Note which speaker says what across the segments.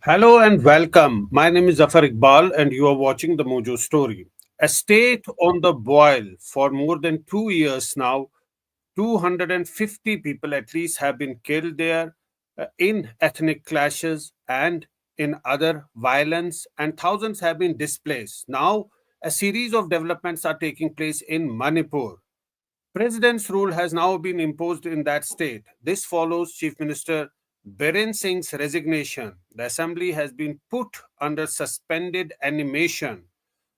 Speaker 1: Hello and welcome. My name is Zafar Iqbal, and you are watching the Mojo Story. A state on the boil for more than 2 years now. 250 people at least have been killed there in ethnic clashes and in other violence, and thousands have been displaced. Now, a series of developments are taking place in Manipur. President's rule has now been imposed in that state. This follows Chief Minister Biren Singh's resignation. The assembly has been put under suspended animation.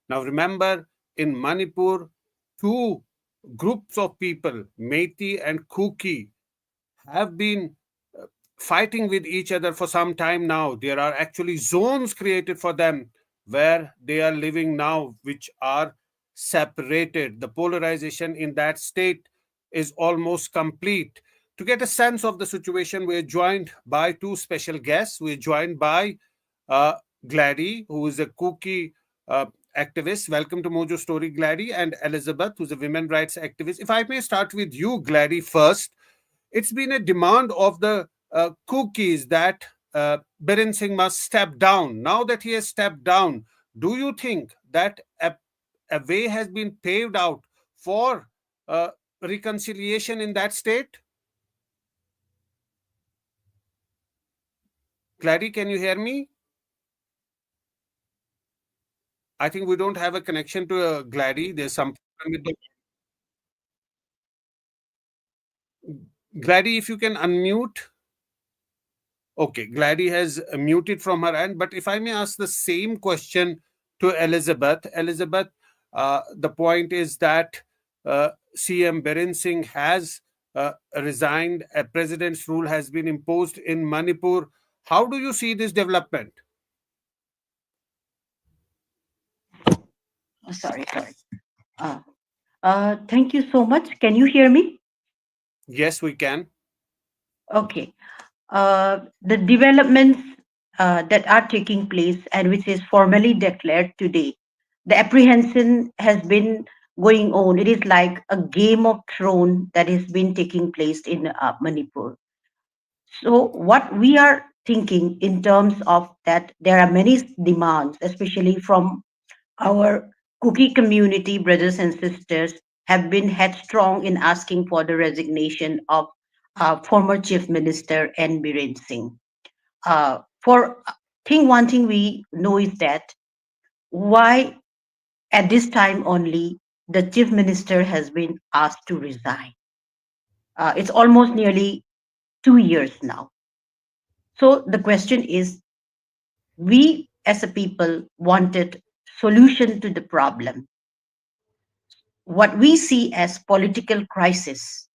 Speaker 1: Now, remember, in Manipur, two groups of people, Meitei and Kuki, have been fighting with each other for some time now. There are actually zones created for them where they are living now, which are separated. The polarization in that state is almost complete. To get a sense of the situation, we're joined by two special guests. We're joined by uh, Glady, who is a Kuki uh, activist. Welcome to Mojo Story, Glady, and Elizabeth, who's a women rights activist. If I may start with you, Glady, first. It's been a demand of the cookies that Biren Singh must step down. Now that he has stepped down, do you think that a way has been paved out for reconciliation in that state? Glady, can you hear me? I think we don't have a connection to Glady. There's some problem with the Glady. If you can unmute. Okay, Glady has muted from her end. But if I may ask the same question to Elizabeth. Elizabeth, the point is that CM Biren Singh has resigned. A president's rule has been imposed in Manipur. How do you see this development?
Speaker 2: Sorry. Uh, Thank you so much. Can you hear me?
Speaker 1: Yes, we can.
Speaker 2: Okay. The developments that are taking place and which is formally declared today, the apprehension has been going on. It is like a game of thrones that has been taking place in Manipur. So what we are thinking in terms of that, there are many demands, especially from our cookie community brothers and sisters have been headstrong in asking for the resignation of former Chief Minister N. Biren Singh. For one thing we know is that why at this time only the Chief Minister has been asked to resign. It's almost nearly 2 years now. So the question is, we as a people wanted solution to the problem. What we see as political crisis,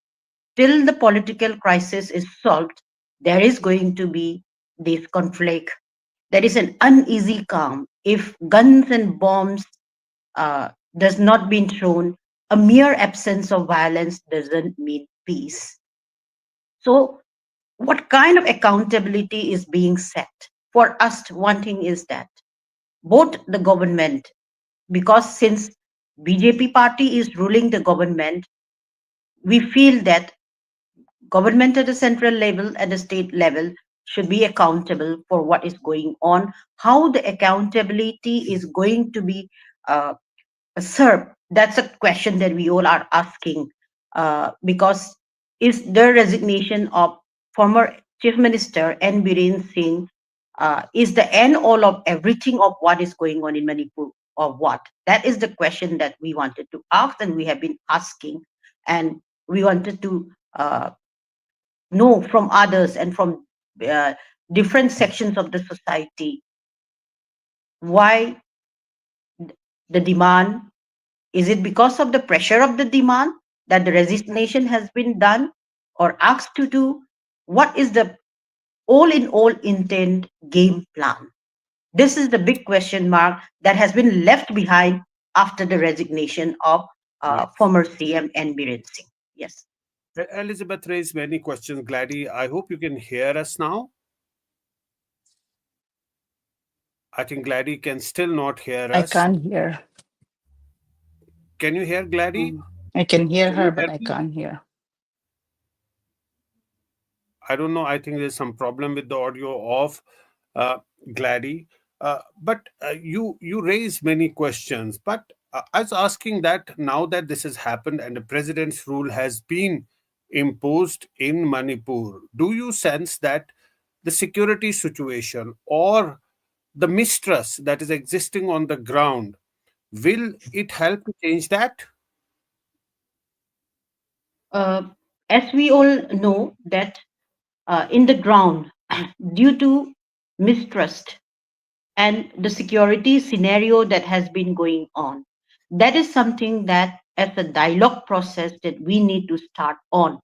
Speaker 2: till the political crisis is solved, there is going to be this conflict. There is an uneasy calm. If guns and bombs does not been thrown, a mere absence of violence doesn't mean peace. So what kind of accountability is being set? For us, one thing is that both the government, because since BJP party is ruling the government, we feel that government at the central level and the state level should be accountable for what is going on. How the accountability is going to be uh, served, that's a question that we all are asking, because is the resignation of former Chief Minister N. Biren Singh is the end all of everything of what is going on in Manipur, or what? That is the question that we wanted to ask and we have been asking, and we wanted to know from others and from uh, different sections of the society why the demand. Is it because of the pressure of the demand that the resignation has been done or asked to do? What is the all in all intent game plan? This is the big question mark that has been left behind after the resignation of
Speaker 1: Yes.
Speaker 2: former CM N. Biren Singh. Yes.
Speaker 1: Elizabeth raised many questions. Glady, I hope you can hear us now. I think Glady can still not hear
Speaker 3: I
Speaker 1: us.
Speaker 3: can't hear.
Speaker 1: Can you hear Gladdy?
Speaker 3: I can hear
Speaker 1: Can you
Speaker 3: her,
Speaker 1: hear
Speaker 3: but I
Speaker 1: me?
Speaker 3: can't hear.
Speaker 1: I don't know. I think there's some problem with the audio of uh, Gladdy. But you raised many questions. But I was asking that now that this has happened and the president's rule has been imposed in Manipur, do you sense that the security situation or the mistrust that is existing on the ground, will it help to change that?
Speaker 2: Uh, as we all know that in the ground, due to mistrust and the security scenario that has been going on, that is something that as a dialogue process that we need to start on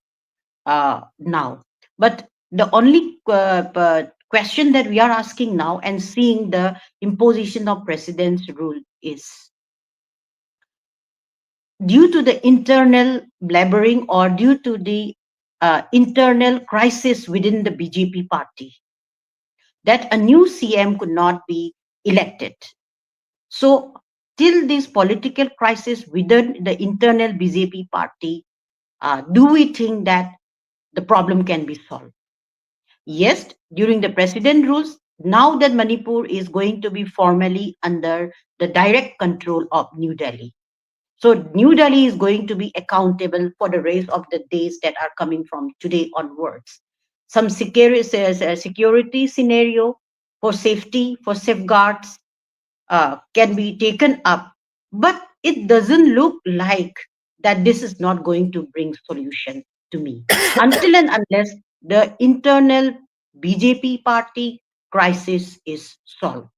Speaker 2: now. But the only question that we are asking now and seeing the imposition of president's rule is due to the internal blabbering or due to the internal crisis within the BJP party that a new CM could not be elected. So, till this political crisis within the internal BJP party, do we think that the problem can be solved? Yes, during the president rules, now that Manipur is going to be formally under the direct control of New Delhi. So New Delhi is going to be accountable for the rest of the days that are coming from today onwards. Some security scenario for safety, for safeguards can be taken up, but it doesn't look like that this is not going to bring solution to me until and unless the internal BJP party crisis is solved.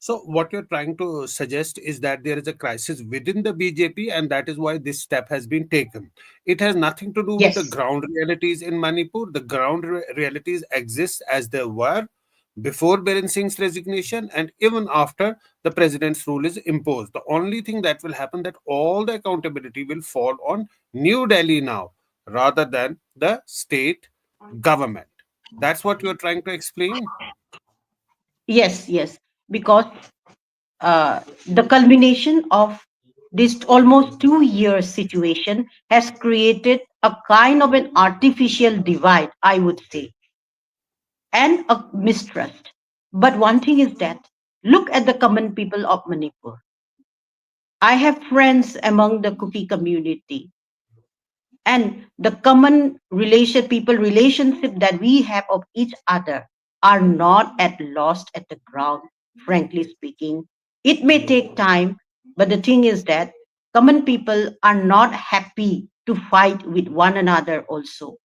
Speaker 1: So, what you're trying to suggest is that there is a crisis within the BJP, and that is why this step has been taken. It has nothing to do with the
Speaker 2: Yes.
Speaker 1: ground realities in Manipur. The ground realities exist as they were before Biren Singh's resignation and even after the president's rule is imposed. The only thing that will happen that all the accountability will fall on New Delhi now rather than the state government. That's what you're trying to explain.
Speaker 2: Yes, yes, because the culmination of this almost 2 year situation has created a kind of an artificial divide, I would say, and a mistrust. But one thing is that look at the common people of Manipur. I have friends among the Kuki community, and the common relationship that we have of each other are not at lost at the ground, frankly speaking. It may take time, but the thing is that common people are not happy to fight with one another also.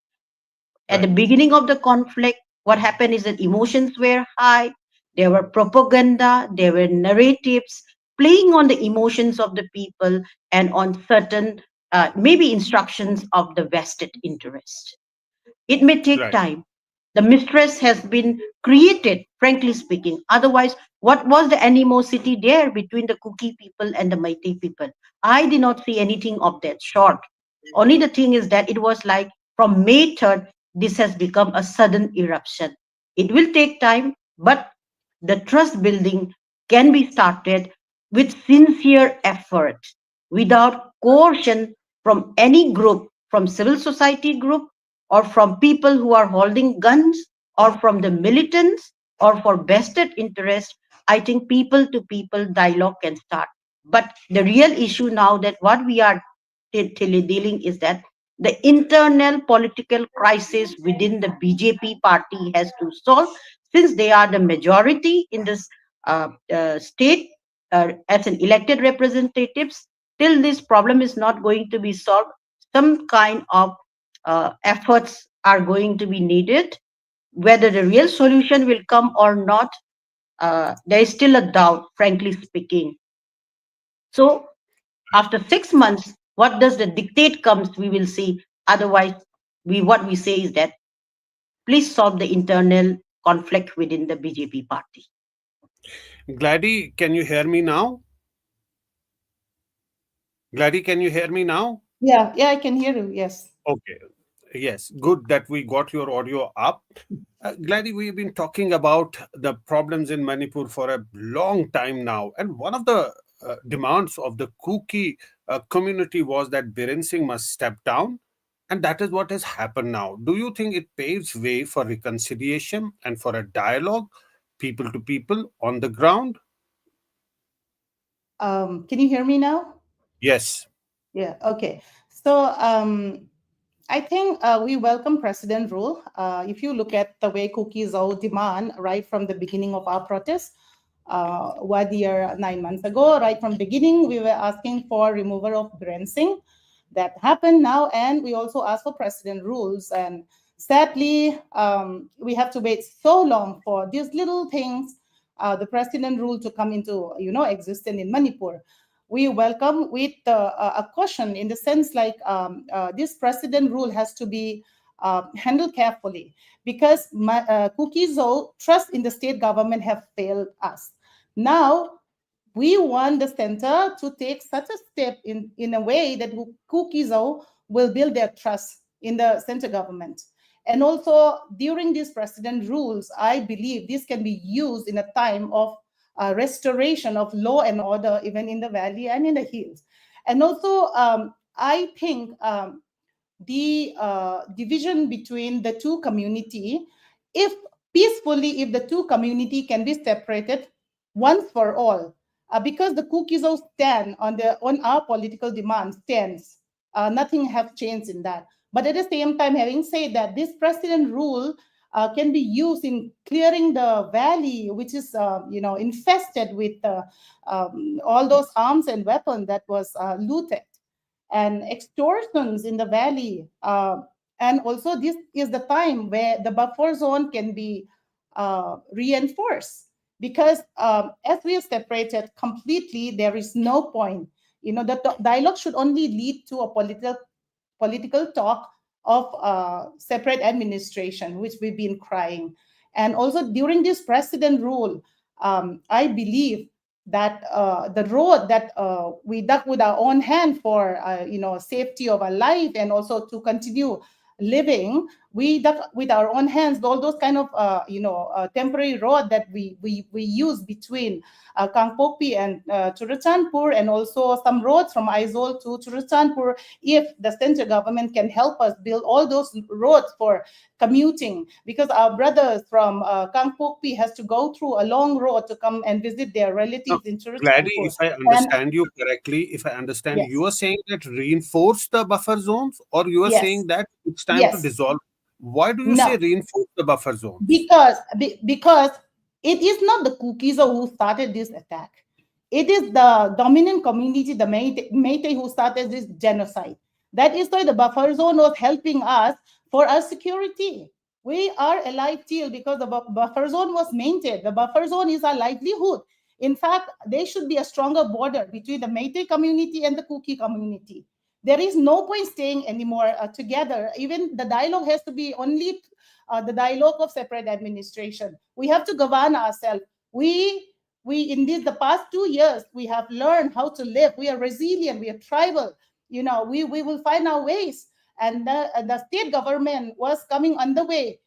Speaker 2: At the
Speaker 1: Right.
Speaker 2: beginning of the conflict, what happened is that emotions were high, there were propaganda, there were narratives playing on the emotions of the people and on certain, maybe instructions of the vested interest. It may take
Speaker 1: Right.
Speaker 2: time. The mistress has been created, frankly speaking. Otherwise, what was the animosity there between the Kuki people and the Meitei people? I did not see anything of that sort. Only the thing is that it was like from May 3rd, this has become a sudden eruption. It will take time, but the trust building can be started with sincere effort, without coercion from any group, from civil society group, or from people who are holding guns, or from the militants, or for vested interest. I think people to people dialogue can start. But the real issue now that what we are dealing is that the internal political crisis within the BJP party has to solve, since they are the majority in this state as an elected representatives. Till this problem is not going to be solved, some kind of efforts are going to be needed. Whether the real solution will come or not, there is still a doubt, frankly speaking. So after 6 months, what does the dictate comes, we will see. Otherwise, we what we say is that please solve the internal conflict within the BJP party.
Speaker 1: Gladdy, can you hear me now? Gladdy, can you hear me now?
Speaker 3: Yeah, yeah, I can hear you. Yes.
Speaker 1: Okay. Yes, good that we got your audio up. Gladdy, we've been talking about the problems in Manipur for a long time now. And one of the demands of the Kuki community was that Biren Singh must step down. And that is what has happened now. Do you think it paves way for reconciliation and for a dialogue, people to people on the ground?
Speaker 3: Can you hear me now?
Speaker 1: Yes.
Speaker 3: Yeah, okay. So I think we welcome President rule. If you look at the way cookies all demand right from the beginning of our protest, 1 year, 9 months ago, right from beginning, we were asking for removal of Biren Singh. That happened now, and we also asked for President rules. And sadly, we have to wait so long for these little things, the President rule to come into existence in Manipur. We welcome with a caution in the sense like this President rule has to be handled carefully because Kukizo trust in the state government have failed us. Now, we want the center to take such a step in a way that Kukizo will build their trust in the center government. And also during these President rules, I believe this can be used in a time of restoration of law and order, even in the valley and in the hills. And also, I think the division between the two community, if peacefully, if the two community can be separated once for all, because the Kukizo stand on our political demand stands, nothing have changed in that. But at the same time, having said that, this President rule can be used in clearing the valley, which is infested with all those arms and weapons that was looted and extortions in the valley. And also, this is the time where the buffer zone can be reinforced because as we are separated completely, there is no point. The dialogue should only lead to a political talk of separate administration, which we've been crying. And also during this President rule, I believe that the road that we dug with our own hand for safety of our life and also to continue living, we dug with our own hands all those kind of temporary road that we use between Kangpokpi and Churachandpur, and also some roads from Aizawl to Churachandpur. If the central government can help us build all those roads for commuting, because our brothers from Kangpokpi has to go through a long road to come and visit their
Speaker 1: Now,
Speaker 3: relatives in
Speaker 1: Gladdy,
Speaker 3: Churachandpur.
Speaker 1: if I
Speaker 3: And
Speaker 1: understand you correctly, if I understand,
Speaker 3: yes,
Speaker 1: you are saying that reinforce the buffer zones, or you are
Speaker 3: yes,
Speaker 1: saying that it's time to
Speaker 3: yes.
Speaker 1: dissolve. Why do you say
Speaker 3: No,
Speaker 1: reinforce the buffer zones?
Speaker 3: because it is not the cookies who started this attack. It is the dominant community, the Meitei, who started this genocide. That is why the buffer zone was helping us for our security. We are alive till because the buffer zone was maintained. The buffer zone is our livelihood. In fact, there should be a stronger border between the Meitei community and the Kuki community. There is no point staying anymore together. Even the dialogue has to be only the dialogue of separate administration. We have to govern ourselves. We in the past 2 years we have learned how to live. We are resilient. We are tribal. We will find our ways. And the state government was coming on the way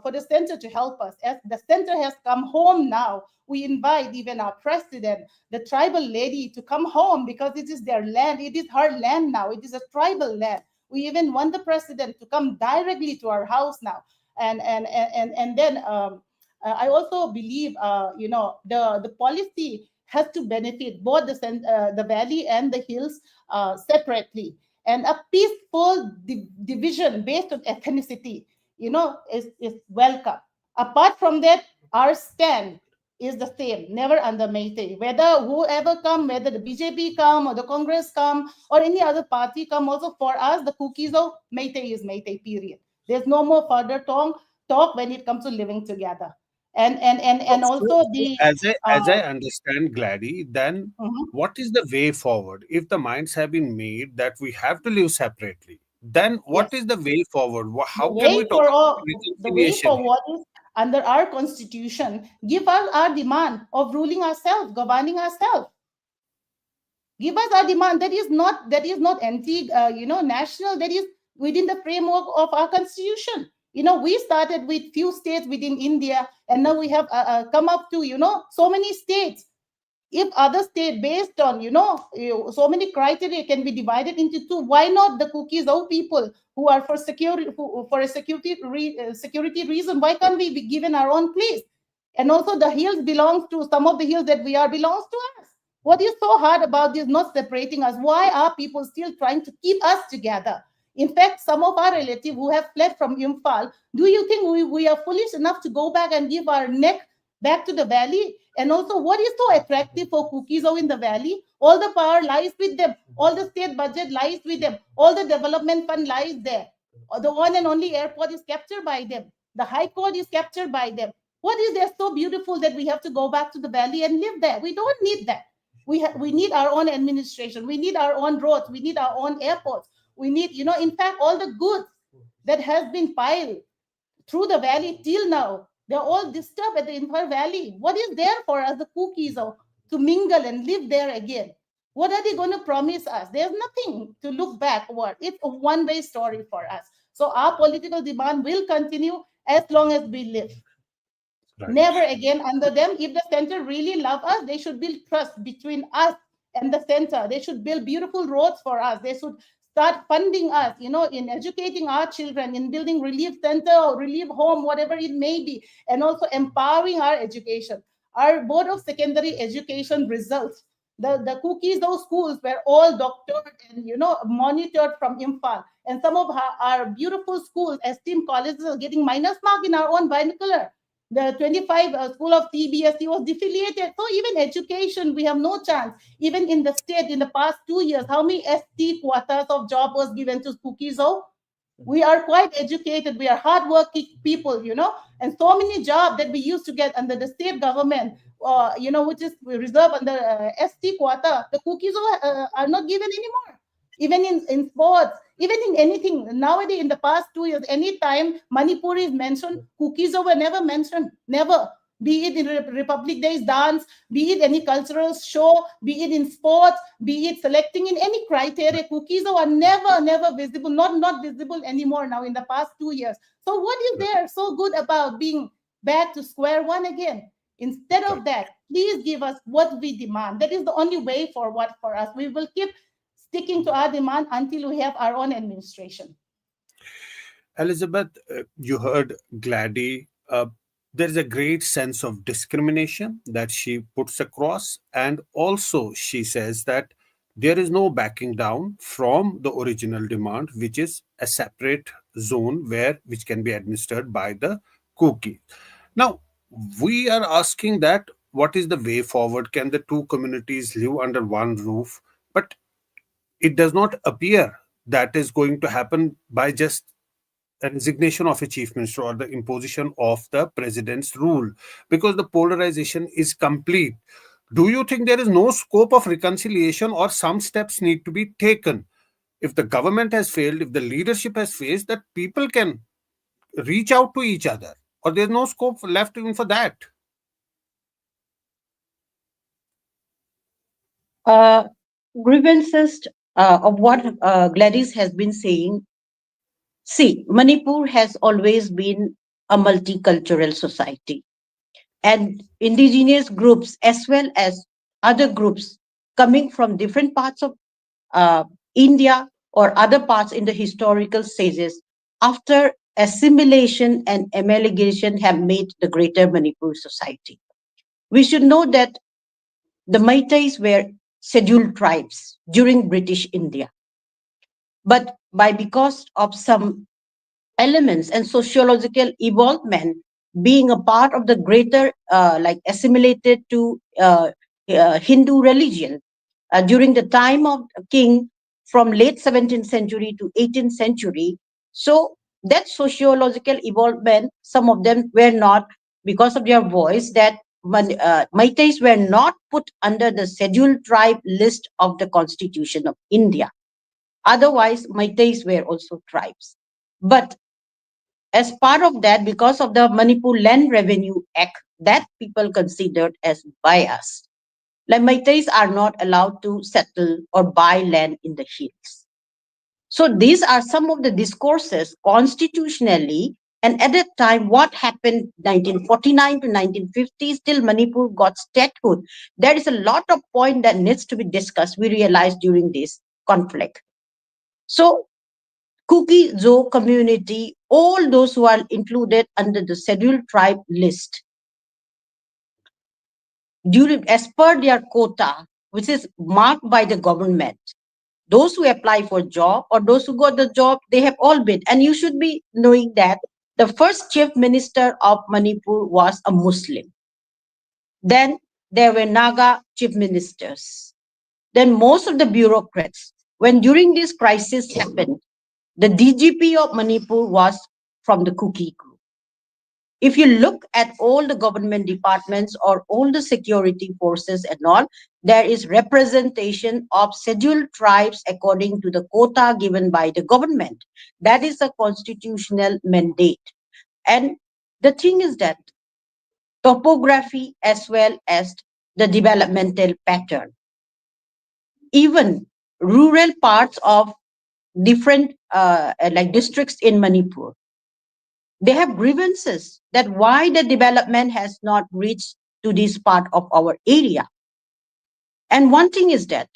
Speaker 3: for the center to help us. As the center has come home now, we invite even our president, the tribal lady, to come home because it is their land. It is her land now. It is a tribal land. We even want the president to come directly to our house now. And then I also believe the policy has to benefit both the valley and the hills separately, and a peaceful division based on ethnicity is welcome. Apart from that, our stand is the same, never under Meitei. Whether whoever come, whether the BJP come or the Congress come or any other party come, also for us, the cookies of Meitei is Meitei, period. There's no more further talk when it comes to living together. And also
Speaker 1: So
Speaker 3: the
Speaker 1: as I understand, Gladdy, then
Speaker 3: mhm.
Speaker 1: what is the way forward? If the minds have been made that we have to live separately, then what
Speaker 3: Yes.
Speaker 1: is the way forward?
Speaker 3: The
Speaker 1: How can we
Speaker 3: way
Speaker 1: talk about
Speaker 3: the way
Speaker 1: reconciliation here?
Speaker 3: forward is under our constitution, give us our demand of ruling ourselves, governing ourselves. Give us our demand. That is not anti national. That is within the framework of our constitution. We started with few states within India, and now we have come up to so many states. If other state based on so many criteria can be divided into two, why not the cookies of people who are for security, for a security reason, why can't we be given our own place? And also the hills belongs to, some of the hills that we are belongs to us. What is so hard about this not separating us? Why are people still trying to keep us together? In fact, some of our relatives who have fled from Imphal, do you think we are foolish enough to go back and give our neck back to the valley? And also, what is so attractive for cookies in the valley? All the power lies with them. All the state budget lies with them. All the development fund lies there. The one and only airport is captured by them. The high court is captured by them. What is there so beautiful that we have to go back to the valley and live there? We don't need that. We need our own administration. We need our own roads. We need our own airports. We need, in fact, all the goods that has been piled through the valley till now, they're all disturbed at the Imphal Valley. What is there for us, the cookies, or to mingle and live there again? What are they going to promise us? There's nothing to look backward. It's a one-way story for us. So our political demand will continue as long as we live.
Speaker 1: Right.
Speaker 3: Never again under them. If the center really love us, they should build trust between us and the center. They should build beautiful roads for us. They should start funding us, in educating our children, in building relief center or relief home, whatever it may be, and also empowering our education. Our board of secondary education results, the cookies, those schools were all doctored and monitored from Imphal. And some of our beautiful schools, esteemed colleges, are getting minus mark in our own binocular. The 25 school of CBSE was defiliated. So even education, we have no chance. Even in the state, in the past 2 years, how many ST quotas of job was given to Kukizo? We are quite educated. We are hardworking people, and so many jobs that we used to get under the state government, which is reserved under ST quota, the Kukizo are not given anymore. Even in sports, even in anything. Nowadays, in the past 2 years, anytime Manipur is mentioned, cookies were never mentioned. Never. Be it in Republic Day's dance, be it any cultural show, be it in sports, be it selecting in any criteria, cookies are never visible, not visible anymore now in the past 2 years. So what is there so good about being back to square one again? Instead of that, please give us what we demand. That is the only way forward for us. We will keep sticking to our demand until we have our own administration.
Speaker 1: Elizabeth, you heard Gladys. There's a great sense of discrimination that she puts across, and also she says that there is no backing down from the original demand, which is a separate zone which can be administered by the cookie. Now, we are asking that what is the way forward? Can the two communities live under one roof? But it does not appear that is going to happen by just a resignation of a chief minister or the imposition of the president's rule, because the polarization is complete. Do you think there is no scope of reconciliation, or some steps need to be taken? If the government has failed, if the leadership has failed, that people can reach out to each other, or there's no scope left even for that?
Speaker 2: Uh, Grievances of what Gladys has been saying. See, Manipur has always been a multicultural society, and indigenous groups as well as other groups coming from different parts of uh, India or other parts in the historical stages after assimilation and amalgamation have made the greater Manipur society. We should know that the Meiteis were scheduled tribes during British India, but by because of some elements and sociological evolvement being a part of the greater like assimilated to Hindu religion during the time of king from late 17th century to 18th century. So that sociological evolvement, some of them were not, because of their voice, that Meiteis were not put under the scheduled tribe list of the constitution of India. Otherwise, Meiteis were also tribes. But as part of that, because of the Manipur Land Revenue Act, that people considered as bias, like Meiteis are not allowed to settle or buy land in the hills. So these are some of the discourses constitutionally And at that time, what happened 1949 to 1950, still Manipur got statehood. There is a lot of point that needs to be discussed, we realized during this conflict. So Kuki-Zo community, all those who are included under the scheduled tribe list, as per their quota, which is marked by the government, those who apply for job or those who got the job, they have all been. And you should be knowing that the first chief minister of Manipur was a Muslim. Then there were Naga chief ministers. Then most of the bureaucrats, when during this crisis happened, the DGP of Manipur was from the Kuki group. If you look at all the government departments or all the security forces and all, there is representation of scheduled tribes according to the quota given by the government. That is a constitutional mandate. And the thing is that topography as well as the developmental pattern, even rural parts of different like districts in Manipur, they have grievances that why the development has not reached to this part of our area. And one thing is that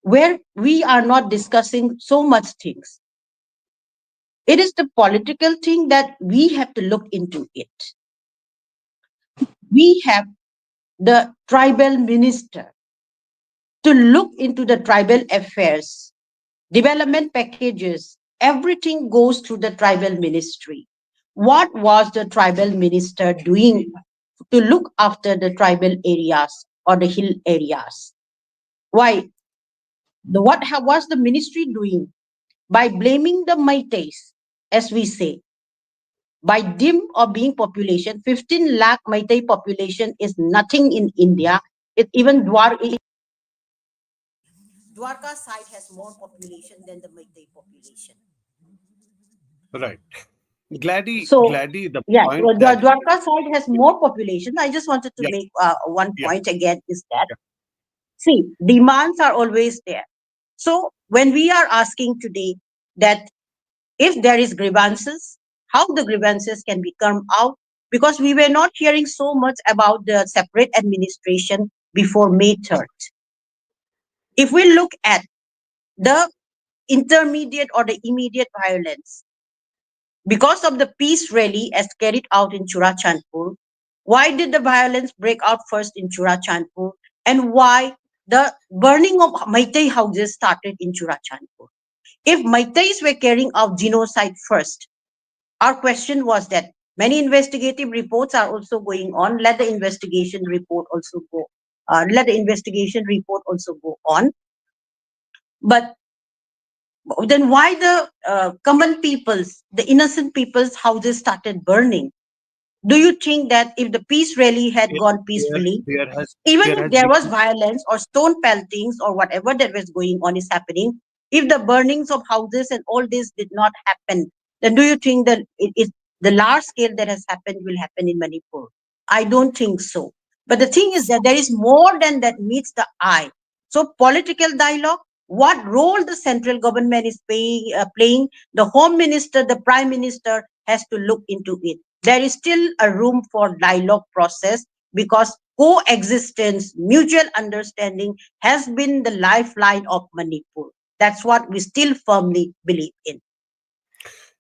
Speaker 2: where we are not discussing so much things, it is the political thing that we have to look into it. We have the tribal minister to look into the tribal affairs, development packages, everything goes through the tribal ministry. What was the tribal minister doing to look after the tribal areas or the hill areas? Why? What was the ministry doing? By blaming the Meiteis, as we say, by dim or being population, 15 lakh Meitei population is nothing in India. It even Dwarka side has more population than the Meitei population.
Speaker 1: Right. Gladdy,
Speaker 2: So,
Speaker 1: Gladdy, the
Speaker 2: yeah,
Speaker 1: point
Speaker 2: the
Speaker 1: that
Speaker 2: Dwarka side has more population. I just wanted to
Speaker 1: yeah,
Speaker 2: make one
Speaker 1: yeah,
Speaker 2: point again is that,
Speaker 1: yeah.
Speaker 2: see, demands are always there. So, when we are asking today that if there is grievances, how the grievances can be come out, because we were not hearing so much about the separate administration before May 3rd. If we look at the intermediate or the immediate violence, because of the peace rally as carried out in Churachandpur, why did the violence break out first in Churachandpur, and why the burning of Meitei houses started in Churachandpur? If Meiteis were carrying out genocide first, our question was that many investigative reports are also going on. Let the investigation report also go. Let the investigation report also go on. But then why the common people's, the innocent people's houses started burning? Do you think that if the peace rally had
Speaker 1: There,
Speaker 2: gone
Speaker 1: there,
Speaker 2: peacefully,
Speaker 1: there has
Speaker 2: even
Speaker 1: there
Speaker 2: if
Speaker 1: has
Speaker 2: there
Speaker 1: been
Speaker 2: was violence or stone peltings or whatever that was going on is happening, if the burnings of houses and all this did not happen, then do you think that it is the large scale that has happened will happen in Manipur? I don't think so. But the thing is that there is more than that meets the eye. So political dialogue, what role the central government is playing, the home minister, the prime minister has to look into it. There is still a room for dialogue process, because coexistence, mutual understanding has been the lifeline of Manipur. That's what we still firmly believe in.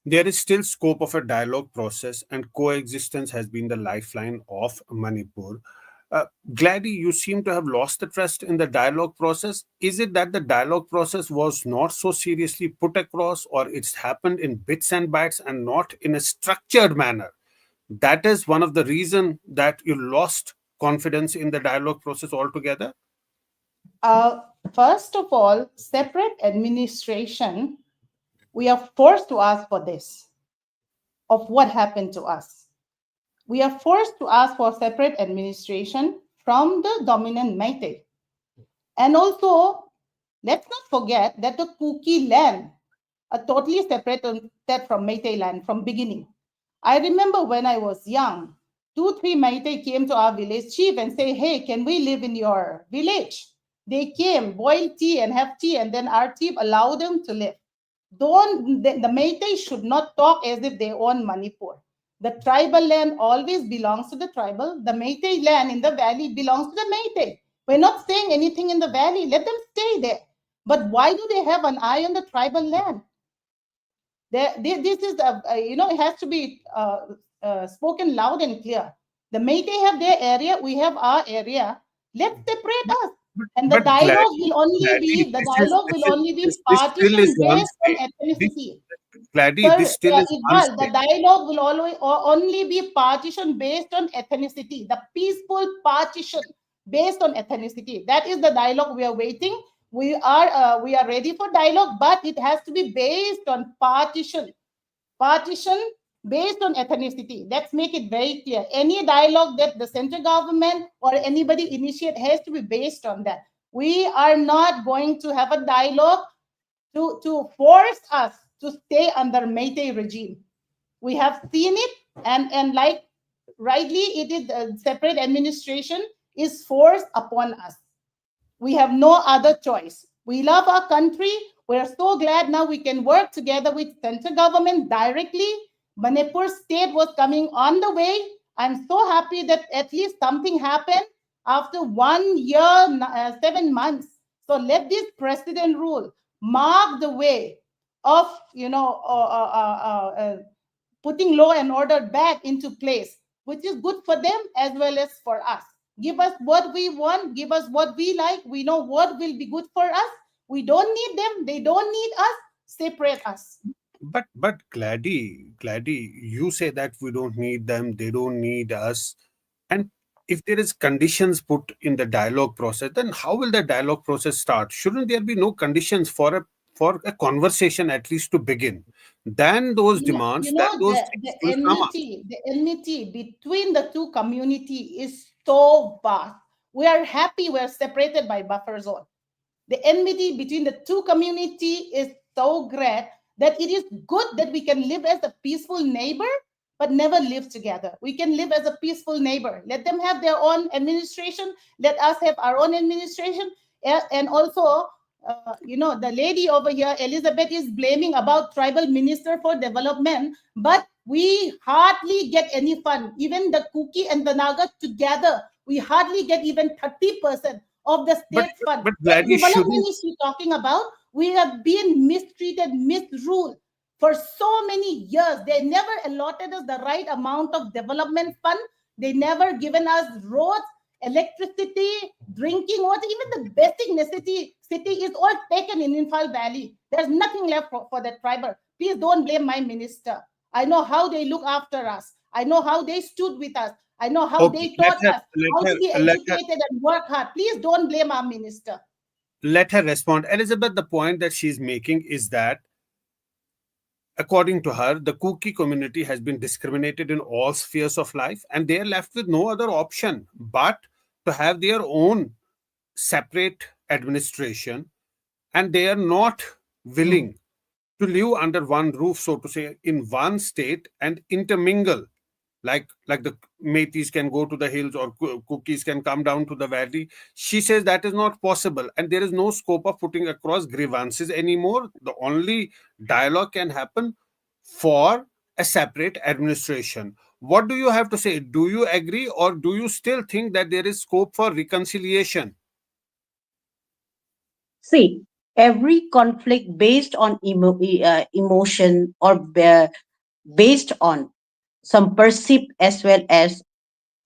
Speaker 1: there is still scope of a dialogue process, and coexistence has been the lifeline of Manipur. Gladdy, you seem to have lost the trust in the dialogue process. Is it that the dialogue process was not so seriously put across, or it's happened in bits and bytes and not in a structured manner? That is one of the reason that you lost confidence in the dialogue process altogether.
Speaker 3: Uh, First of all, separate administration, we are forced to ask for this, of what happened to us. We are forced to ask for separate administration from the dominant Meitei. And also, let's not forget that the Kuki land are totally separated from Meitei land from beginning. I remember when I was young, 2, 3 Meitei came to our village chief and say, hey, can we live in your village? They came, boil tea and have tea, and then our chief allowed them to live. The Meitei should not talk as if they own Manipur. The tribal land always belongs to the tribal. The Meitei land in the valley belongs to the Meitei. We're not saying anything in the valley. Let them stay there. But why do they have an eye on the tribal land? This is, it has to be spoken loud and clear. The Meitei have their area, we have our area. Let's separate
Speaker 1: But,
Speaker 3: us.
Speaker 1: but,
Speaker 3: And the
Speaker 1: but
Speaker 3: dialogue will only
Speaker 1: Gladly,
Speaker 3: be the dialogue will only be
Speaker 1: this still
Speaker 3: partition
Speaker 1: is one
Speaker 3: based on
Speaker 1: state. This,
Speaker 3: ethnicity.
Speaker 1: Gladly,
Speaker 3: Sir,
Speaker 1: this still is one
Speaker 3: Iqbal, the
Speaker 1: state.
Speaker 3: dialogue will always only be partition based on ethnicity, the peaceful partition based on ethnicity. That is the dialogue we are waiting. We are ready for dialogue, but it has to be based on partition based on ethnicity. Let's make it very clear. Any dialogue that the central government or anybody initiate has to be based on that. We are not going to have a dialogue to force us to stay under Meitei regime. We have seen it, and like rightly, it is separate administration is forced upon us. We have no other choice. We love our country. We're so glad now we can work together with central government directly. Manipur state was coming on the way. I'm so happy that at least something happened after 1 year, 7 months. So let this president rule mark the way of putting law and order back into place, which is good for them as well as for us. Give us what we want, give us what we like. We know what will be good for us. We don't need them, they don't need us. Separate us.
Speaker 1: But Gladly, you say that we don't need them, they don't need us. And if there is conditions put in the dialogue process, then how will the dialogue process start? Shouldn't there be no conditions for a conversation at least to begin? Then those demands, then those
Speaker 3: The
Speaker 1: things will come up.
Speaker 3: enmity between the two community is so vast. We are happy we're separated by buffer zone. The enmity between the two community is so great that it is good that we can live as a peaceful neighbor, but never live together. We can live as a peaceful neighbor. Let them have their own administration. Let us have our own administration. And also, the lady over here, Elizabeth, is blaming about tribal minister for development, but we hardly get any fund. Even the Kuki and the Naga together, we hardly get even 30% of the
Speaker 1: But
Speaker 3: state fund.
Speaker 1: but
Speaker 3: What
Speaker 1: Gladly,
Speaker 3: development
Speaker 1: shouldn't
Speaker 3: is she talking about? We have been mistreated, misruled for so many years. They never allotted us the right amount of development fund. They never given us roads, electricity, drinking water, even the basic necessity city is all taken in Infal Valley. There's nothing left for the tribal. Please don't blame my minister. I know how they look after us. I know how they stood with us. I know how
Speaker 1: okay,
Speaker 3: they taught us how to be
Speaker 1: let her
Speaker 3: educated and work hard. Please don't blame our minister.
Speaker 1: let her respond. Elizabeth, the point that she's making is that according to her, the Kuki community has been discriminated in all spheres of life, and they are left with no other option but to have their own separate administration, and they are not willing to live under one roof, so to say, in one state and intermingle. Like the Metis can go to the hills or cookies can come down to the valley. She says that is not possible, and there is no scope of putting across grievances anymore. The only dialogue can happen for a separate administration. What do you have to say? Do you agree, or do you still think that there is scope for reconciliation?
Speaker 2: See, every conflict based on emotion or based on some perceived as well as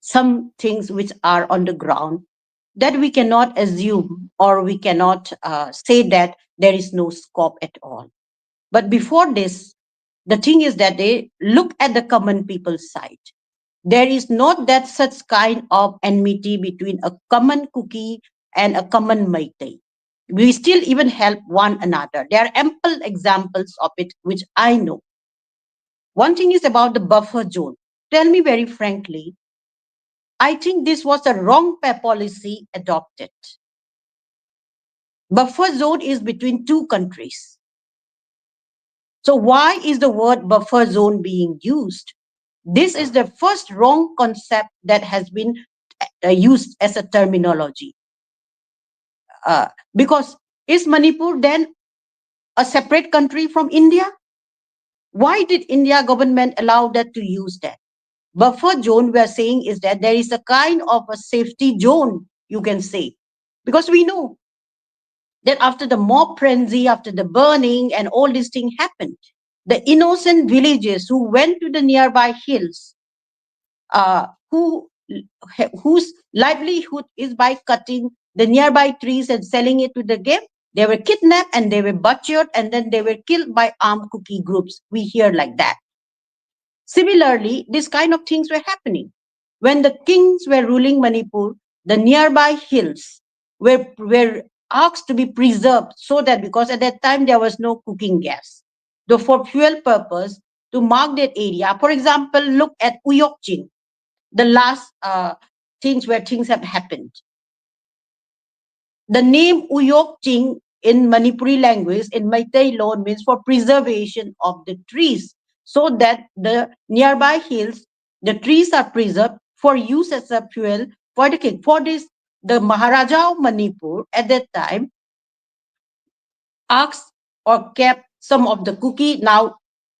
Speaker 2: some things which are on the ground, that we cannot assume or we cannot say that there is no scope at all. But before this, the thing is that they look at the common people's side. There is not that such kind of enmity between a common cookie and a common Meitei. We still even help one another. There are ample examples of it, which I know. One thing is about the buffer zone. Tell me very frankly, I think this was a wrong policy adopted. Buffer zone is between two countries. So why is the word buffer zone being used? This is the first wrong concept that has been used as a terminology. Because is Manipur then a separate country from India? Why did India government allow that to use that? Buffer zone we are saying is that there is a kind of a safety zone, you can say. Because we know that after the mob frenzy, after the burning and all these things happened, the innocent villagers who went to the nearby hills, uh, who whose livelihood is by cutting the nearby trees and selling it to the game, they were kidnapped and they were butchered and then they were killed by armed Kuki groups. We hear like that. Similarly, these kind of things were happening. When the kings were ruling Manipur, the nearby hills were asked to be preserved so that because at that time there was no cooking gas. So for fuel purpose, to mark that area, for example, look at Uyokjin, the last things where things have happened. The name Uyokjin in Manipuri language, in Meitei law, means for preservation of the trees, so that the nearby hills, the trees are preserved for use as a fuel for the king. For this, the Maharaja of Manipur at that time asked or kept some of the Kuki. Now,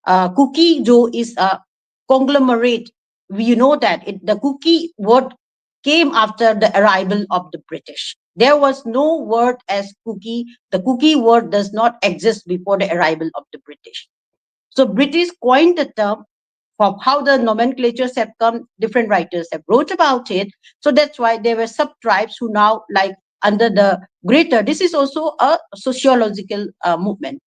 Speaker 2: Kuki Jo is a conglomerate. We know that the Kuki word came after the arrival of the British. There was no word as Kuki. The Kuki word does not exist before the arrival of the British. So British coined the term. For how the nomenclatures have come, different writers have wrote about it. So that's why there were sub-tribes who now, like under the greater, this is also a sociological movement.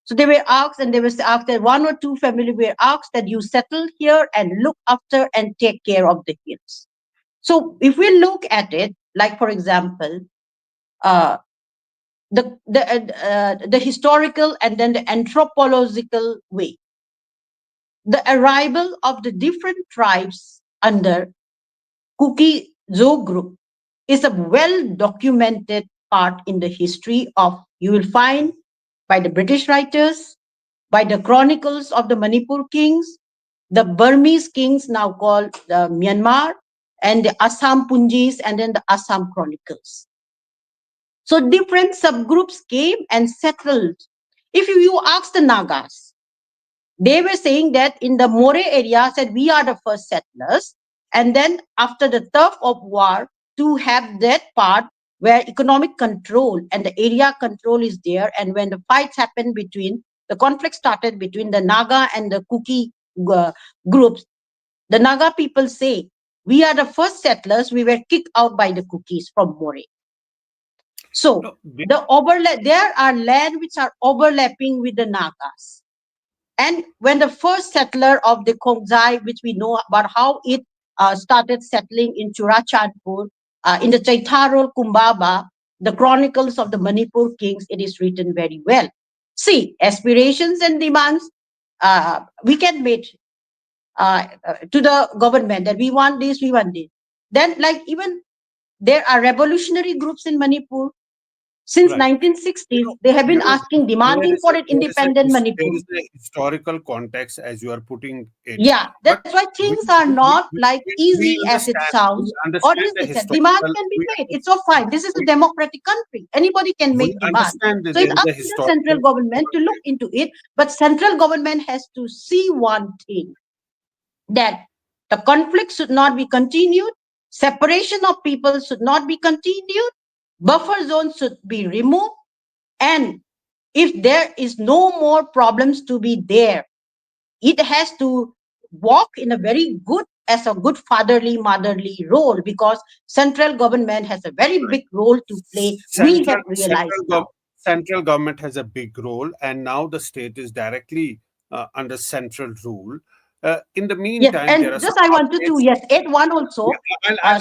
Speaker 2: So they were asked, and they were asked that one or two family were asked that you settle here and look after and take care of the hills. So if we look at it, like for example, uh, the historical and then the anthropological way, the arrival of the different tribes under Kuki-Zo group is a well documented part in the history of, you will find by the British writers, by the chronicles of the Manipur kings, the Burmese kings now called the Myanmar, and the Assam Punjis, and then the Assam chronicles. So different subgroups came and settled. If you ask the Nagas, they were saying that in the More area, said we are the first settlers. And then after the turf of war, to have that part where economic control and the area control is there. And when the fights happened between, the conflict started between the Naga and the Kuki groups, the Naga people say, we are the first settlers, we were kicked out by the Kukis from More. So
Speaker 1: No,
Speaker 2: there are land which are overlapping with the Nagas. And when the first settler of the Kongzai, which we know about how it started settling in Churachandpur, in the Chaitarol Kumbaba, the chronicles of the Manipur kings, it is written very well. See, aspirations and demands, we can make to the government that we want this, we want this. Then, like even there are revolutionary groups in Manipur. Since
Speaker 1: right.
Speaker 2: 1960s, they have been asking,
Speaker 1: There
Speaker 2: demanding
Speaker 1: is
Speaker 2: for an independent
Speaker 1: there
Speaker 2: Manipur.
Speaker 1: is a historical context as you are putting it,
Speaker 2: Yeah,
Speaker 1: but
Speaker 2: that's why things are not like
Speaker 1: we
Speaker 2: easy as it
Speaker 1: understand
Speaker 2: sounds. Or is
Speaker 1: the
Speaker 2: it that demand
Speaker 1: historical
Speaker 2: can be made? It's all fine. This is a democratic country. Anybody can
Speaker 1: we
Speaker 2: make demand.
Speaker 1: understand that
Speaker 2: So it's
Speaker 1: there is
Speaker 2: up
Speaker 1: a
Speaker 2: to the central
Speaker 1: historical
Speaker 2: government to look
Speaker 1: context.
Speaker 2: into it. But central government has to see one thing, that the conflict should not be continued, separation of people should not be continued, buffer zones should be removed, and if there is no more problems to be there, it has to walk in a very good, as a good fatherly motherly role, because central government has a very big role to play, we have realized now.
Speaker 1: Central government has a big role, and now the state is directly under central rule. In the
Speaker 2: Yes,
Speaker 1: meantime, there are
Speaker 2: and
Speaker 1: some
Speaker 2: just I wanted to,
Speaker 1: updates.
Speaker 2: yes, add one
Speaker 1: Yeah,
Speaker 2: also.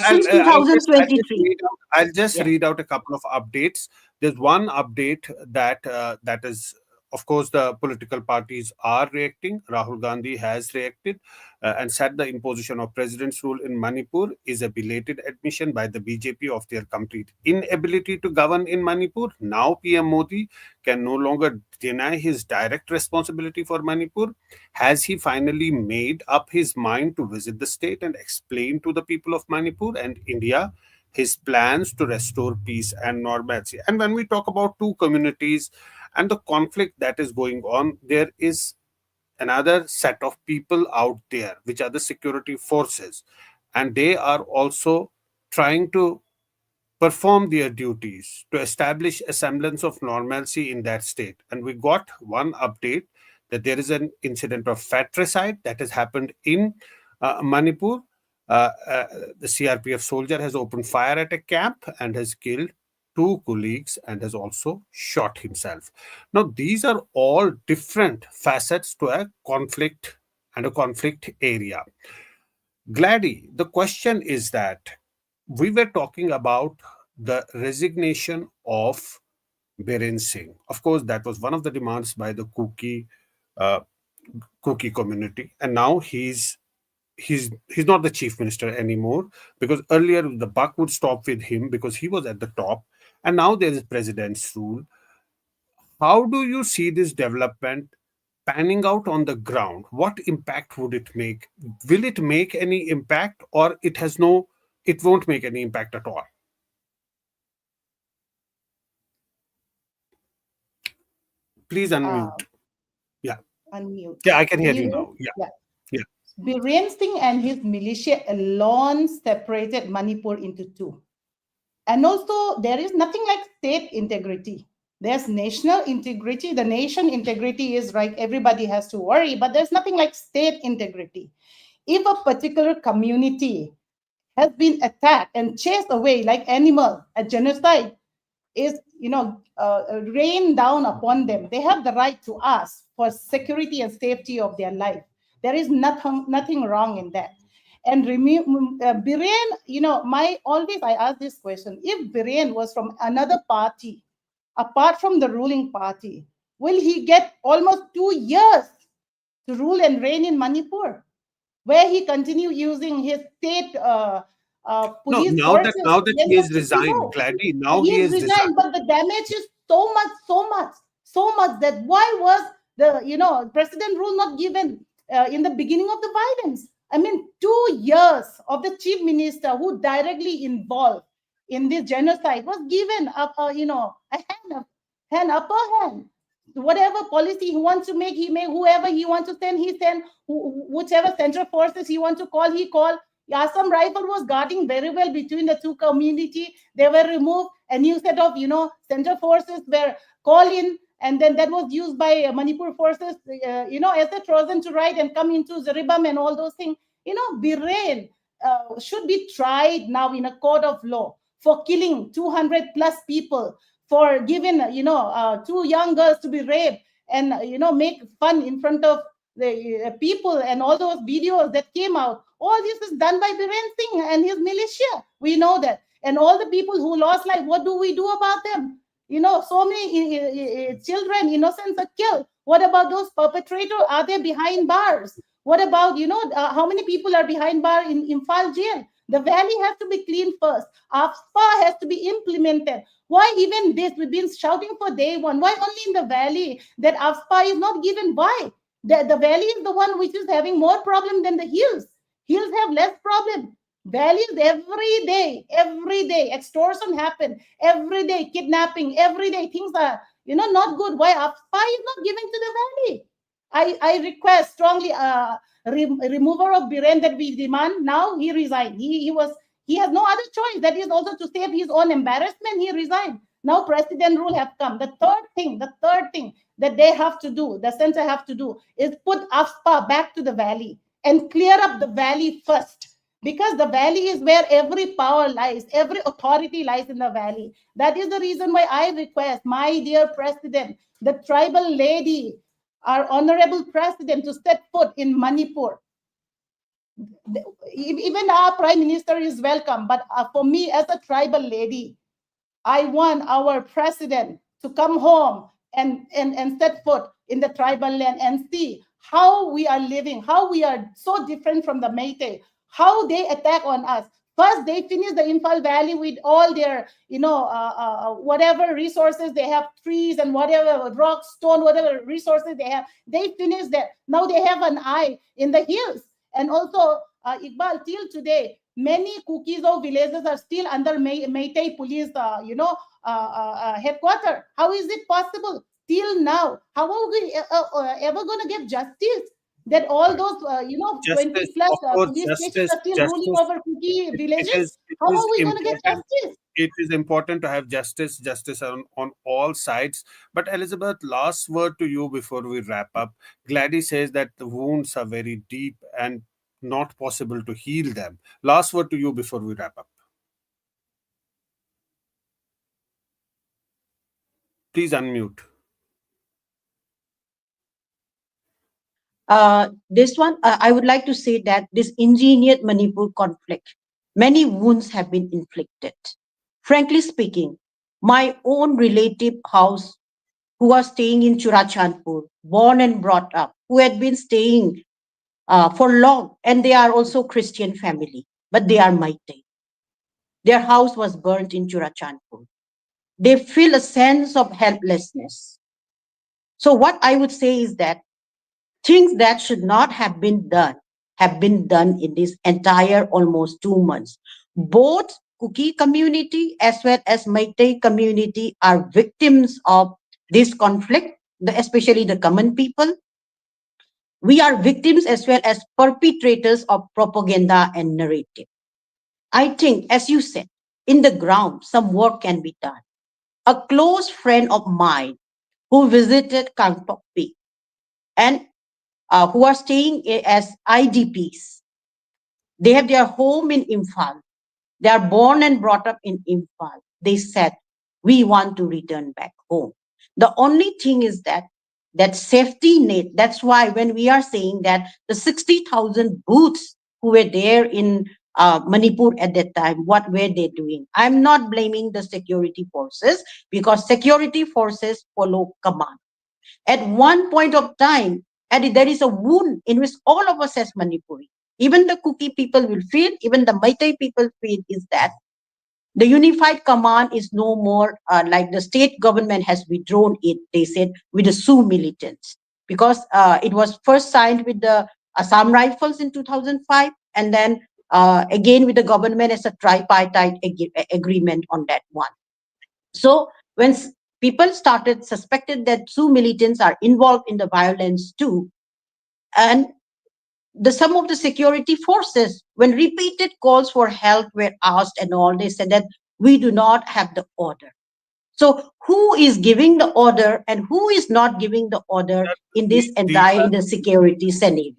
Speaker 2: Since
Speaker 1: I'll just
Speaker 2: 2023,
Speaker 1: read out. I'll just
Speaker 2: yeah.
Speaker 1: read out a couple of updates. There's one update that is, of course, the political parties are reacting. Rahul Gandhi has reacted and said the imposition of president's rule in Manipur is a belated admission by the BJP of their complete inability to govern in Manipur. Now, PM Modi can no longer deny his direct responsibility for Manipur. Has he finally made up his mind to visit the state and explain to the people of Manipur and India his plans to restore peace and normalcy? And when we talk about two communities and the conflict that is going on, there is another set of people out there, which are the security forces, and they are also trying to perform their duties to establish a semblance of normalcy in that state. And we got one update that there is an incident of fratricide that has happened in Manipur. Uh, uh, the CRPF soldier has opened fire at a camp and has killed two colleagues and has also shot himself. Now, these are all different facets to a conflict and a conflict area. Gladdy, the question is that we were talking about the resignation of Biren Singh. Of course, that was one of the demands by the uh, Kuki community, and now he's not the chief minister anymore, because earlier the buck would stop with him because he was at the top, and now there is president's rule. How do you see this development panning out on the ground? What impact would it make? Will it make any impact, or it won't make any impact at all? Please
Speaker 3: Uh,
Speaker 1: unmute. Yeah.
Speaker 3: Unmute.
Speaker 1: Yeah, I can
Speaker 3: Can
Speaker 1: hear
Speaker 3: you
Speaker 1: you
Speaker 3: hear?
Speaker 1: now. Yeah.
Speaker 3: Yeah.
Speaker 1: Yeah.
Speaker 3: Biren Singh and his militia alone separated Manipur into two. And also, there is nothing like state integrity. There's national integrity. The nation integrity is right, everybody has to worry, but there's nothing like state integrity. If a particular community has been attacked and chased away like animal, a genocide is, rained down upon them, they have the right to ask for security and safety of their life. There is nothing wrong in that. And Biren, my always I ask this question: if Biren was from another party, apart from the ruling party, will he get almost 2 years to rule and reign in Manipur, where he continue using his state
Speaker 1: No,
Speaker 3: police
Speaker 1: now that
Speaker 3: forces
Speaker 1: now that he
Speaker 3: against
Speaker 1: is
Speaker 3: the people?
Speaker 1: resigned,
Speaker 3: No,
Speaker 1: Gladly, now
Speaker 3: he
Speaker 1: he
Speaker 3: is
Speaker 1: is resigned.
Speaker 3: resigned, but the damage is so much that why was the president rule not given in the beginning of the violence? I mean, 2 years of the chief minister who directly involved in this genocide was given a hand upper hand. Whatever policy he wants to make, he make. Whoever he wants to send, he send. Whichever central forces he wants to call, he call. Assam rifle was guarding very well between the two community. They were removed. A new set of central forces were called in, and then that was used by Manipur forces, as a Trojan to ride and come into Zaribam and all those things. Biren should be tried now in a court of law for killing 200 plus people, for giving two young girls to be raped and make fun in front of the people, and all those videos that came out. All this is done by Biren Singh and his militia. We know that. And all the people who lost life, what do we do about them? So many children, innocents are killed. What about those perpetrators? Are they behind bars? What about, how many people are behind bar in Imphal jail? The valley has to be cleaned first. AFSPA has to be implemented. Why even this? We've been shouting for day one. Why only in the valley that AFSPA is not given? Why? The valley is the one which is having more problem than the hills. Hills have less problem. Valleys every day, extortion happen, every day, kidnapping, every day, things are, not good. Why AFSPA is not given to the valley? I request strongly remover of Biren that we demand. Now he resigned. He has no other choice. That is also to save his own embarrassment. He resigned. Now president rule have come. The third thing that they have to do, the center have to do, is put AFSPA back to the valley and clear up the valley first. Because the valley is where every power lies, every authority lies in the valley. That is the reason why I request my dear president, the tribal lady, our honorable president, to set foot in Manipur. Even our prime minister is welcome, but for me as a tribal lady, I want our president to come home and set foot in the tribal land and see how we are living, how we are so different from the Meitei, how they attack on us. First, they finish the Imphal Valley with all their, whatever resources they have, trees and whatever, rock, stone, whatever resources they have. They finish that. Now they have an eye in the hills. And also, Iqbal, till today, many Kuki-Meitei villages are still under Meitei police, headquarters. How is it possible? till now. How are we ever going to give justice? That all
Speaker 1: Right.
Speaker 3: those, 20
Speaker 1: Justice,
Speaker 3: plus
Speaker 1: of course,
Speaker 3: police stations
Speaker 1: justice,
Speaker 3: are still ruling
Speaker 1: justice.
Speaker 3: over Kuki
Speaker 1: It
Speaker 3: villages?
Speaker 1: is it
Speaker 3: How
Speaker 1: is
Speaker 3: are we going to get
Speaker 1: important.
Speaker 3: justice?
Speaker 1: It is important to have justice on all sides. But Elizabeth, last word to you before we wrap up. Gladys says that the wounds are very deep and not possible to heal them. Last word to you before we wrap up. Please unmute.
Speaker 2: This one, I would like to say that this engineered Manipur conflict, many wounds have been inflicted. Frankly speaking, my own relative house, who was staying in Churachandpur, born and brought up, who had been staying for long, and they are also Christian family, but they are Meitei. Their house was burnt in Churachandpur. They feel a sense of helplessness. So what I would say is that things that should not have been done in this entire almost 2 months. Both Kuki community as well as Meitei community are victims of this conflict, especially the common people. We are victims as well as perpetrators of propaganda and narrative. I think, as you said, in the ground, some work can be done. A close friend of mine who visited Kangtok Peak and who are staying as IDPs. They have their home in Imphal. They are born and brought up in Imphal. They said, we want to return back home. The only thing is that safety net. That's why when we are saying that the 60,000 booths who were there in Manipur at that time, what were they doing? I'm not blaming the security forces because security forces follow command. At one point of time, and there is a wound in which all of us as Manipuri, even the Kuki people will feel, even the Meitei people feel, is that the unified command is no more like the state government has withdrawn it, they said, with the Sioux militants. Because it was first signed with the Assam Rifles in 2005, and then again with the government as a tripartite agreement on that one. So when people started suspected that Sioux militants are involved in the violence too, and some of the security forces, when repeated calls for help were asked and all, they said that we do not have the order. So who is giving the order and who is not giving the order in this
Speaker 1: These
Speaker 2: entire
Speaker 1: are
Speaker 2: in the security scenario?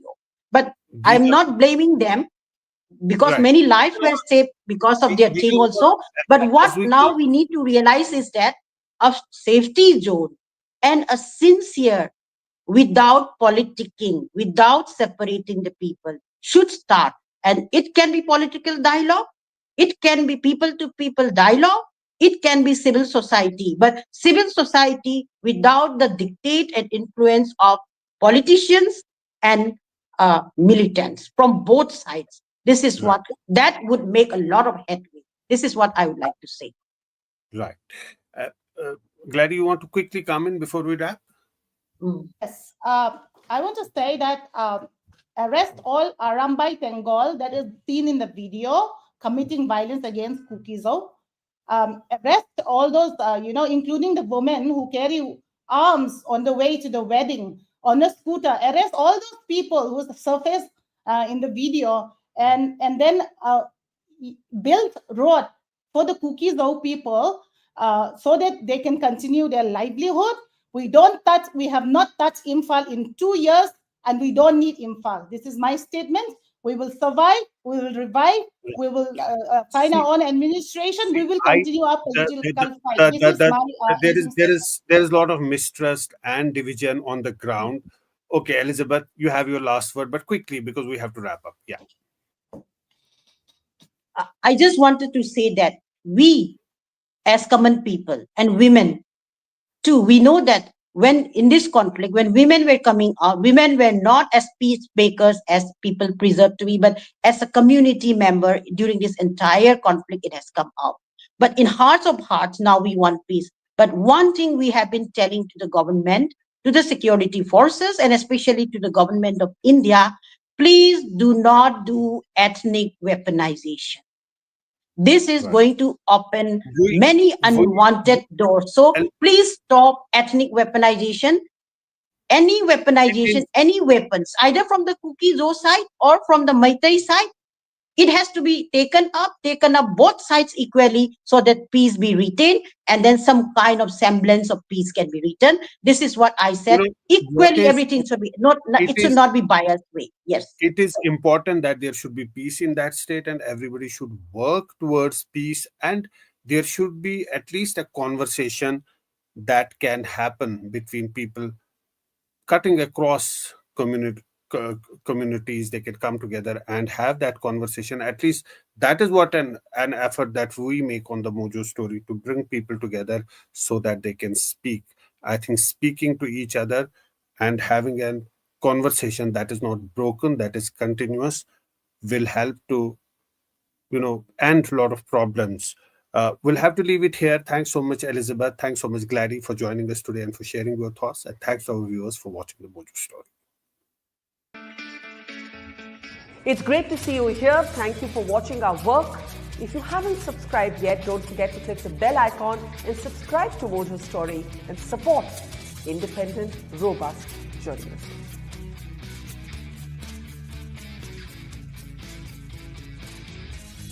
Speaker 2: But
Speaker 1: these
Speaker 2: I'm
Speaker 1: are
Speaker 2: not blaming them because
Speaker 1: right.
Speaker 2: many lives were saved because of their
Speaker 1: We
Speaker 2: thing
Speaker 1: will
Speaker 2: also. But
Speaker 1: as
Speaker 2: what
Speaker 1: we
Speaker 2: now we need to realize is that a safety zone and a sincere, without politicking, without separating the people, should start. And it can be political dialogue, it can be people to people dialogue, it can be civil society, but civil society without the dictate and influence of politicians and militants from both sides. This is
Speaker 1: right,
Speaker 2: what that would make a lot of headway. This is what I would like to say.
Speaker 1: right. Uh, uh, Glad you want to quickly come in before we wrap.
Speaker 2: Mm.
Speaker 3: Yes, I want to say that arrest all Arambai Bengal that is seen in the video committing violence against Kukizo. Arrest all those, including the women who carry arms on the way to the wedding on a scooter. Arrest all those people who surface in the video, and then build road for the Kukizo people so that they can continue their livelihood. We have not touched Imphal in 2 years, and we don't need Imphal. This is my statement. We will survive, we will revive, we will find
Speaker 1: See,
Speaker 3: our own administration, we will
Speaker 1: I
Speaker 3: continue our political fight. This is
Speaker 1: the
Speaker 3: my
Speaker 1: there is
Speaker 3: ending statement.
Speaker 1: there is a lot of mistrust and division on the ground. Okay, Elizabeth, you have your last word, but quickly because we have to wrap up. Yeah,
Speaker 2: I just wanted to say that we, as common people and women too, we know that when in this conflict, when women were coming out, women were not as peacemakers as people preserved to be, but as a community member during this entire conflict, it has come out. But in hearts of hearts, now we want peace. But one thing we have been telling to the government, to the security forces, and especially to the government of India, please do not do ethnic weaponization. This is
Speaker 1: Right.
Speaker 2: going to open
Speaker 1: We,
Speaker 2: many
Speaker 1: we,
Speaker 2: unwanted doors. So
Speaker 1: and
Speaker 2: please stop ethnic weaponization. Any
Speaker 1: it
Speaker 2: weaponization,
Speaker 1: is,
Speaker 2: any weapons, either from the Kuki-Zo side or from the Meitei side, it has to be taken up both sides equally so that peace be retained and then some kind of semblance of peace can be returned. This is what I
Speaker 1: you
Speaker 2: said.
Speaker 1: know, what
Speaker 2: Equally,
Speaker 1: is,
Speaker 2: everything should be not,
Speaker 1: it
Speaker 2: it should
Speaker 1: is,
Speaker 2: not be biased way. Yes.
Speaker 1: it is important that there should be peace in that state and everybody should work towards peace, and there should be at least a conversation that can happen between people cutting across communities. They can come together and have that conversation. At least that is what an effort that we make on the Mojo Story, to bring people together so that they can speak. I think speaking to each other and having a conversation that is not broken, that is continuous, will help to end a lot of problems. We'll have to leave it here. Thanks so much, Elizabeth. Thanks so much, Gladys, for joining us today and for sharing your thoughts. And thanks to our viewers for watching the Mojo Story.
Speaker 4: It's great to see you here. Thank you for watching our work. If you haven't subscribed yet, don't forget to click the bell icon and subscribe to Mojo Story and support independent, robust journalism.